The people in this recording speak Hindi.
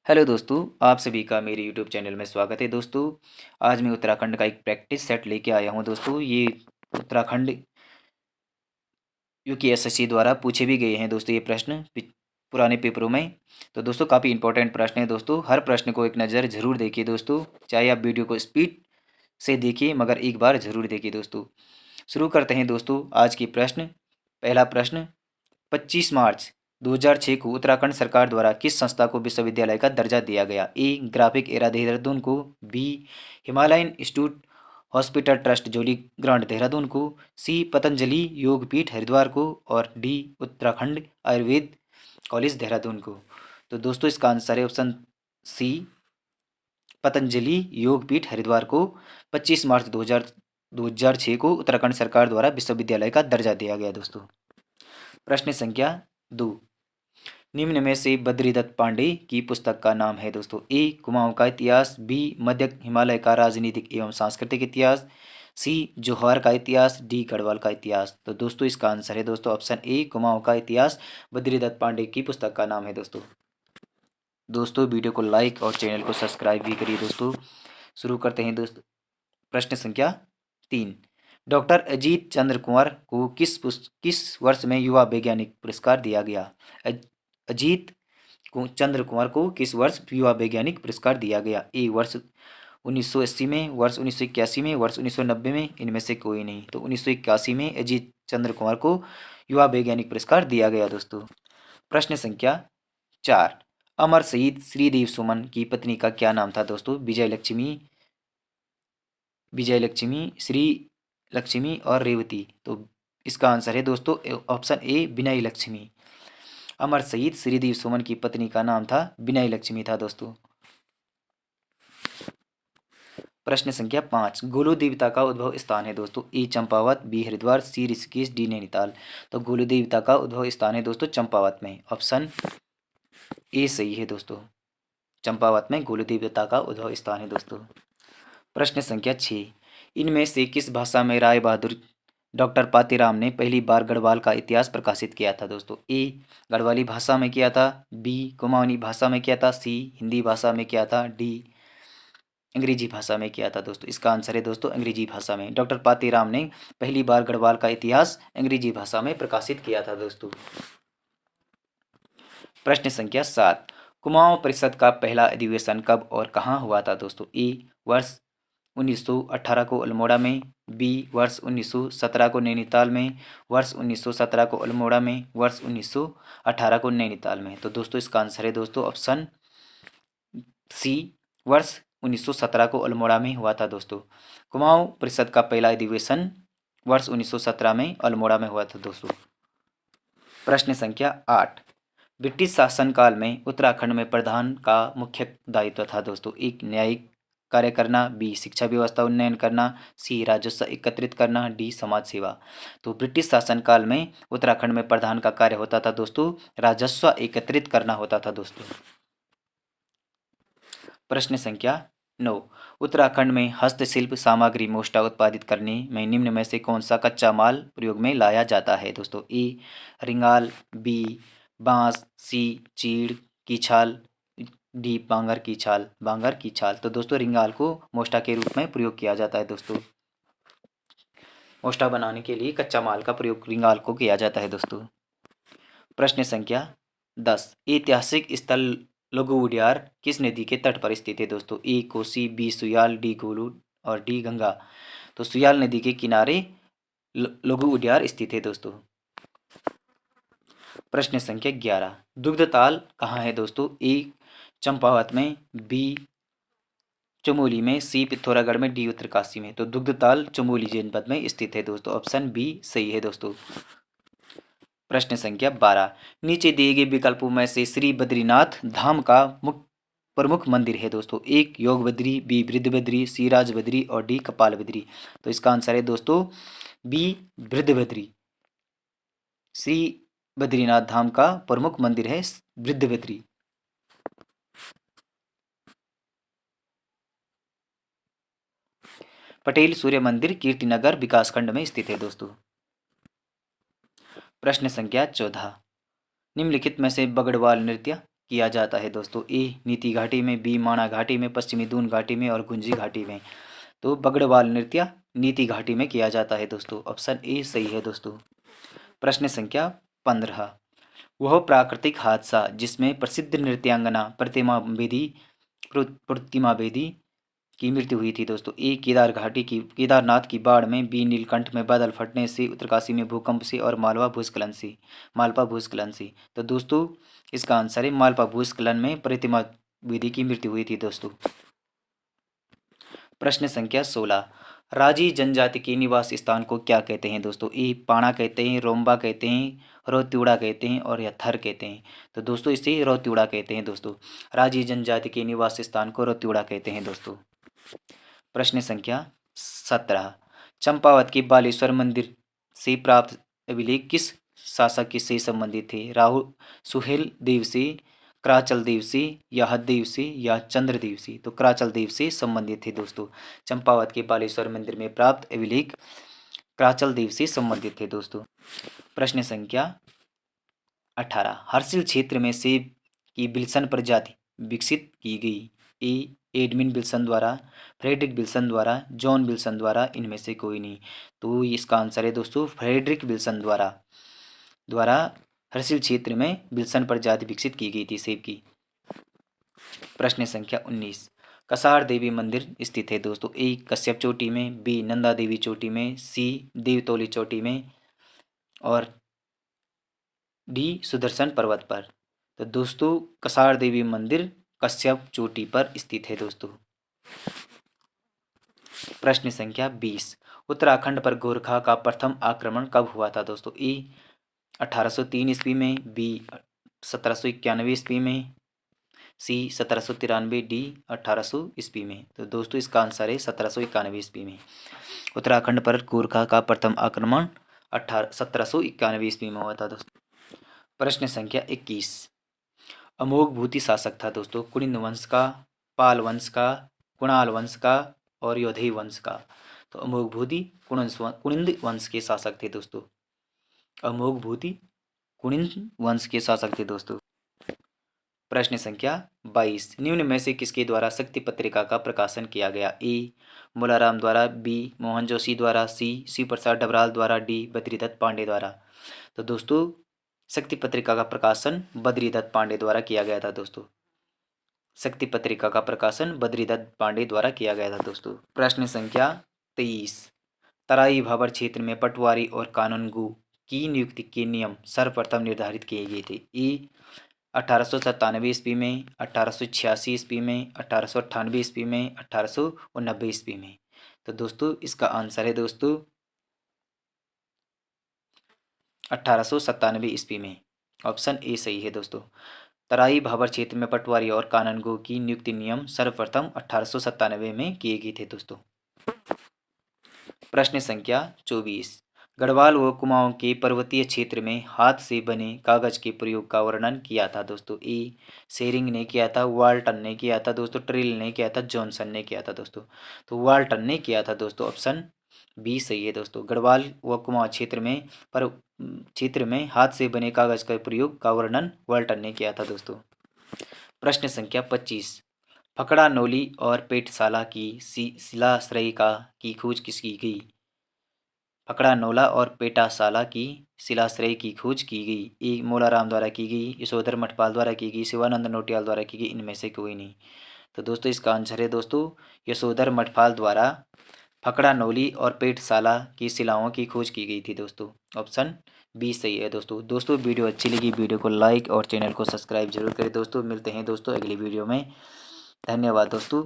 हेलो दोस्तों, आप सभी का मेरे यूट्यूब चैनल में स्वागत है दोस्तों। आज मैं उत्तराखंड का एक प्रैक्टिस सेट लेके आया हूं दोस्तों। ये उत्तराखंड यूकेएसएससी द्वारा पूछे भी गए हैं दोस्तों, ये प्रश्न पुराने पेपरों में। तो दोस्तों काफ़ी इंपॉर्टेंट प्रश्न है दोस्तों, हर प्रश्न को एक नज़र ज़रूर देखिए दोस्तों। चाहे आप वीडियो को स्पीड से देखिए मगर एक बार ज़रूर देखिए दोस्तों। शुरू करते हैं दोस्तों आज की प्रश्न। पहला प्रश्न, 25 मार्च 2006 को उत्तराखंड सरकार द्वारा किस संस्था को विश्वविद्यालय का दर्जा दिया गया? ए ग्राफिक एरा देहरादून को, B Himalayan Institute Hospital Trust Jolly Grant Dehradun को, सी पतंजलि योगपीठ हरिद्वार को और डी उत्तराखंड आयुर्वेद कॉलेज देहरादून को। तो दोस्तों इसका आंसर है ऑप्शन सी, पतंजलि योगपीठ हरिद्वार को 25 मार्च 2006 को उत्तराखंड सरकार द्वारा विश्वविद्यालय का दर्जा दिया गया दोस्तों। प्रश्न संख्या 2, निम्न में से बद्रीदत्त पांडे की पुस्तक का नाम है दोस्तों? ए कुमाऊं का इतिहास, बी मध्य हिमालय का राजनीतिक एवं सांस्कृतिक इतिहास, सी जोहार का इतिहास, डी गढ़वाल का इतिहास। तो दोस्तों इसका आंसर है दोस्तों ऑप्शन ए, कुमाऊं का इतिहास बद्रीदत्त पांडे की पुस्तक का नाम है दोस्तों। दोस्तों वीडियो को लाइक और चैनल को सब्सक्राइब भी करिए दोस्तों। शुरू करते हैं दोस्तों। प्रश्न संख्या 3, डॉक्टर अजीत चंद्र कुंवर को किस वर्ष में युवा वैज्ञानिक पुरस्कार दिया गया? अजीत चंद्र कुंवर को किस वर्ष युवा वैज्ञानिक पुरस्कार दिया गया? ए वर्ष 1980 में, वर्ष 1981 में, वर्ष 1990 में, इनमें से कोई नहीं। तो 1981 में अजीत चंद्र कुंवर को युवा वैज्ञानिक पुरस्कार दिया गया दोस्तों। प्रश्न संख्या 4, अमर शहीद श्रीदेव सुमन की पत्नी का क्या नाम था दोस्तों? विजय लक्ष्मी, श्री लक्ष्मी और रेवती। तो इसका आंसर है दोस्तों ऑप्शन ए, विनय लक्ष्मी। अमर शहीद श्रीदेव सुमन की पत्नी का नाम था विनय लक्ष्मी था दोस्तों। प्रश्न संख्या 5, गोलू देवता का उद्भव स्थान है दोस्तों? ए चंपावत, बी हरिद्वार, सी ऋषिकेश, डी नैनीताल। तो गोलू देवता का उद्भव स्थान है दोस्तों चंपावत में। ऑप्शन ए सही है दोस्तों, चंपावत में गोलू देवता का उद्भव स्थान है दोस्तों। प्रश्न संख्या 6, इनमें से किस भाषा में राय बहादुर डॉक्टर पातेराम ने पहली बार गढ़वाल का इतिहास प्रकाशित किया था दोस्तों? ए गढ़वाली भाषा में किया था, बी कुमाऊनी भाषा में किया था, सी हिंदी भाषा में किया था, डी अंग्रेजी भाषा में किया था दोस्तों। इसका आंसर है दोस्तों अंग्रेजी भाषा में। डॉक्टर पातेराम ने पहली बार गढ़वाल का इतिहास अंग्रेजी भाषा में प्रकाशित किया था दोस्तों। प्रश्न संख्या 7, कुमाऊं परिषद का पहला अधिवेशन कब और कहाँ हुआ था दोस्तों? ए वर्ष 1918 को अल्मोड़ा में, बी वर्ष 1917 को नैनीताल में, वर्ष 1917 को अल्मोड़ा में, वर्ष 1918 को नैनीताल में। तो दोस्तों इसका आंसर है दोस्तों ऑप्शन सी, वर्ष 1917 को अल्मोड़ा में हुआ था दोस्तों। कुमाऊं परिषद का पहला अधिवेशन वर्ष 1917 में अल्मोड़ा में हुआ था दोस्तों। प्रश्न संख्या 8, ब्रिटिश शासनकाल में उत्तराखंड में प्रधान का मुख्य दायित्व था दोस्तों? एक न्यायिक कार्य करना, बी शिक्षा व्यवस्था उन्नयन करना, सी राजस्व एकत्रित करना, डी समाज सेवा। तो ब्रिटिश शासनकाल में उत्तराखंड में प्रधान का कार्य होता था दोस्तों राजस्व एकत्रित करना होता था दोस्तों। प्रश्न संख्या 9, उत्तराखंड में हस्तशिल्प सामग्री मोष्टा उत्पादित करने में निम्न में से कौन सा कच्चा माल प्रयोग में लाया जाता है दोस्तों? ए रिंगाल, बी बांस, सी चीड़ की छाल, डी बांगर की छाल। तो दोस्तों रिंगाल को मोष्टा के रूप में प्रयोग किया जाता है दोस्तों। मोष्टा बनाने के लिए कच्चा माल का प्रयोग रिंगाल को किया जाता है दोस्तों। प्रश्न संख्या 10, ऐतिहासिक स्थल लघु उडियार किस नदी के तट पर स्थित है दोस्तों? ए कोसी, बी सुयाल, डी गोलू और डी गंगा। तो सुयाल नदी के किनारे लघु उडियार स्थित है दोस्तों। प्रश्न संख्या 11, दुग्धताल कहाँ है दोस्तों? ए चंपावत में, बी चमोली में, सी पिथौरागढ़ में, डी उत्तरकाशी में। तो दुग्धताल चमोली जनपद में स्थित है दोस्तों। ऑप्शन बी सही है दोस्तों। प्रश्न संख्या 12, नीचे दिए गए विकल्पों में से श्री बद्रीनाथ धाम का प्रमुख मंदिर है दोस्तों? एक योग बद्री, बी वृद्ध बद्री, सी राज बद्री और डी कपाल बद्री। तो इसका आंसर है दोस्तों बी वृद्ध बद्री। श्री बद्रीनाथ धाम का प्रमुख मंदिर है वृद्ध बद्री। पटेल सूर्य मंदिर कीर्तिनगर विकासखंड में स्थित है दोस्तों। प्रश्न संख्या 14, निम्नलिखित में से बगड़वाल नृत्य किया जाता है दोस्तों? ए नीति घाटी में, बी माणा घाटी में, पश्चिमी दून घाटी में और गुंजी घाटी में। तो बगड़वाल नृत्य नीति घाटी में किया जाता है दोस्तों। ऑप्शन ए सही है दोस्तों। प्रश्न संख्या 15। वह प्राकृतिक हादसा जिसमें प्रसिद्ध नृत्यांगना प्रतिमा बेदी की मृत्यु हुई थी दोस्तों? ए केदारनाथ की बाढ़ में, बी नीलकंठ में बादल फटने से, उत्तरकाशी में भूकंप से और मालवा भूस्खलन से। तो दोस्तों इसका आंसर है मालवा भूस्खलन में प्रतिमा बेदी की मृत्यु हुई थी दोस्तों। प्रश्न संख्या 16। राजी जनजाति के निवास स्थान को क्या कहते हैं दोस्तों? ए पाणा कहते हैं, रोम्बा कहते हैं, रोत्यूड़ा कहते हैं और या थर कहते हैं। तो दोस्तों इसे रोत्यूड़ा कहते हैं दोस्तों। राजी जनजाति के निवास स्थान को रोत्यूड़ा कहते हैं दोस्तों। प्रश्न संख्या 17। चंपावत के बालेश्वर मंदिर से प्राप्त अभिलेख किस शासक से संबंधित थे? राहुल सुहेल देव से, कराचल देव से, या हददेव से या चंद्रदेव से। तो कराचल देव से संबंधित थे दोस्तों। चंपावत के बालेश्वर मंदिर में प्राप्त अभिलेख कराचल देव से संबंधित थे दोस्तों। प्रश्न संख्या 18। हर्षिल क्षेत्र में सेब की विल्सन प्रजाति विकसित की गई? ए एडमिन विल्सन द्वारा, फ्रेडरिक विल्सन द्वारा, जॉन विल्सन द्वारा, इनमें से कोई नहीं। तो इसका आंसर है दोस्तों फ्रेडरिक विल्सन द्वारा हर्षिल क्षेत्र में विल्सन प्रजाति विकसित की गई थी सेब की। प्रश्न संख्या 19। कसार देवी मंदिर स्थित है दोस्तों? ए कश्यप चोटी में, बी नंदा देवी चोटी में, सी देवतोली चोटी में और डी सुदर्शन पर्वत पर। तो दोस्तों कसार देवी मंदिर कश्यप चोटी पर स्थित है दोस्तों। प्रश्न संख्या 20। उत्तराखंड पर गोरखा का प्रथम आक्रमण कब हुआ था दोस्तों? ए 1803 ईस्वी में, बी 1791 ईस्वी में, सी 1793, डी 1800 ईस्वी में। तो दोस्तों इसका आंसर है 1791 ईस्वी में। उत्तराखंड पर गोरखा का प्रथम आक्रमण 1791 ईस्वी में हुआ था दोस्तों। प्रश्न संख्या 21। अमोघ भूति शासक था दोस्तों? कुनिंद वंश का, पाल वंश का, कुणाल वंश का और योधेय वंश का। तो अमोघ भूति कुनिंद वंश के शासक थे दोस्तों। अमोघ भूति कुनिंद वंश के शासक थे दोस्तों। प्रश्न संख्या 22। निम्न में से किसके द्वारा शक्ति पत्रिका का प्रकाशन किया गया? ए मुलाराम द्वारा, बी मोहन जोशी द्वारा, सी शिव प्रसाद डबराल द्वारा, डी बद्रीदत्त पांडे द्वारा। तो दोस्तों शक्ति पत्रिका का प्रकाशन बद्रीदत्त पांडे द्वारा किया गया था दोस्तों। शक्ति पत्रिका का प्रकाशन बद्रीदत्त पांडे द्वारा किया गया था दोस्तों। प्रश्न संख्या 23। तराई भाबर क्षेत्र में पटवारी और कानूनगो की नियुक्ति के नियम सर्वप्रथम निर्धारित किए गए थे? ए 1897 ईस्वी में, 1886 ईस्वी में, 1898 ईस्वी में, 1890 ईस्वी में। तो दोस्तों इसका आंसर है दोस्तों 1897 ईस्वी में। ऑप्शन ए सही है दोस्तों। तराई भाबर क्षेत्र में पटवारी और कानूनगो की नियुक्ति नियम सर्वप्रथम 1897 में किए गए थे दोस्तों। प्रश्न संख्या 24। गढ़वाल व कुमाऊं के पर्वतीय क्षेत्र में हाथ से बने कागज के प्रयोग का वर्णन किया था दोस्तों? ए शेरिंग ने किया था, वाल्टन ने किया था दोस्तों, ट्रिल ने किया था, जॉनसन ने किया था दोस्तों। तो वाल्टन ने किया था दोस्तों। ऑप्शन बी सही है दोस्तों। गढ़वाल व कुमाऊं क्षेत्र में हाथ से बने कागज का प्रयोग का वर्णन वाल्टन ने किया था दोस्तों। प्रश्न संख्या 25। फकड़ा नौली और पेटशाला की शिलाश्रय की खोज किसकी गई? फकड़ा नौला और पेटाशाला की शिलाश्रय की खोज की गई? ए मोलाराम द्वारा की गई, यशोधर मठपाल द्वारा की गई, शिवानंद नौटियाल द्वारा की गई, इनमें से कोई नहीं। तो दोस्तों इसका आंसर है दोस्तों यशोधर मठपाल द्वारा फकड़ा नौली और पेटशाला की शिलाओं की खोज की गई थी दोस्तों। ऑप्शन बी सही है दोस्तों वीडियो अच्छी लगी वीडियो को लाइक और चैनल को सब्सक्राइब जरूर करें दोस्तों। मिलते हैं दोस्तों अगली वीडियो में। धन्यवाद दोस्तों।